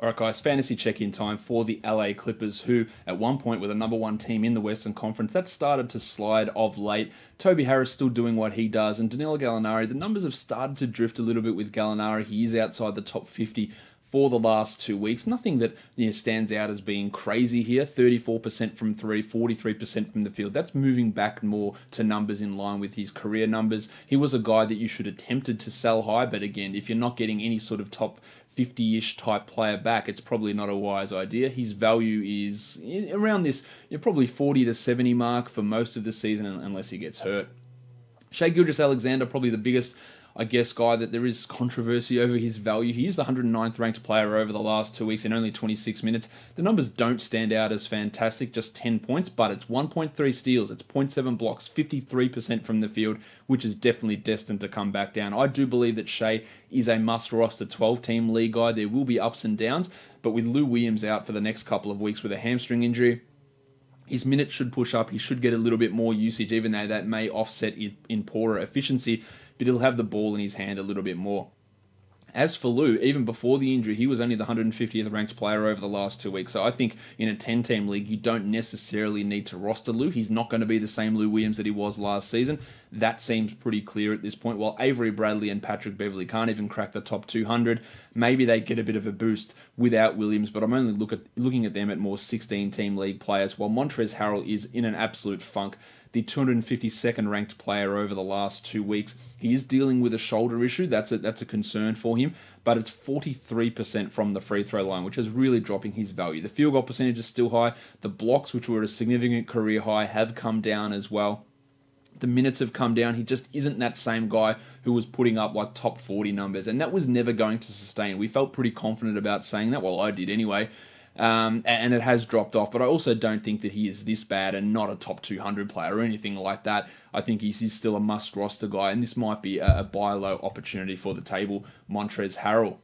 Alright guys, fantasy check-in time for the LA Clippers, who at one point were the number one team in the Western Conference. That started to slide of late. Toby Harris still doing what he does, and Danilo Gallinari, the numbers have started to drift a little bit with Gallinari. He is outside the top 50 for the last 2 weeks. Nothing that stands out as being crazy here. 34% from three, 43% from the field. That's moving back more to numbers in line with his career numbers. He was a guy that you should have attempted to sell high, but again, if you're not getting any sort of top 50-ish type player back, it's probably not a wise idea. His value is around this probably 40 to 70 mark for most of the season unless he gets hurt. Shai Alexander, probably the biggest, guy that there is controversy over his value. He is the 109th ranked player over the last 2 weeks in only 26 minutes. The numbers don't stand out as fantastic, just 10 points, but it's 1.3 steals, it's 0.7 blocks, 53% from the field, which is definitely destined to come back down. I do believe that Shai is a must-roster 12-team league guy. There will be ups and downs, but with Lou Williams out for the next couple of weeks with a hamstring injury, his minutes should push up. He should get a little bit more usage, even though that may offset in poorer efficiency, but he'll have the ball in his hand a little bit more. As for Lou, even before the injury, he was only the 150th ranked player over the last 2 weeks. So I think in a 10-team league, you don't necessarily need to roster Lou. He's not going to be the same Lou Williams that he was last season. That seems pretty clear at this point. While Avery Bradley and Patrick Beverley can't even crack the top 200, maybe they get a bit of a boost without Williams, but I'm only looking at them at more 16-team league players, while Montrezl Harrell is in an absolute funk. The 252nd ranked player over the last 2 weeks. He is dealing with a shoulder issue. That's a concern for him, but it's 43% from the free throw line, which is really dropping his value. The field goal percentage is still high. The blocks, which were at a significant career high, have come down as well. The minutes have come down. He just isn't that same guy who was putting up like top 40 numbers, and that was never going to sustain. We felt pretty confident about saying that. Well, I did anyway. And it has dropped off, but I also don't think that he is this bad and not a top 200 player or anything like that. I think he's still a must roster guy, and this might be a buy low opportunity for the table, Montrezl Harrell.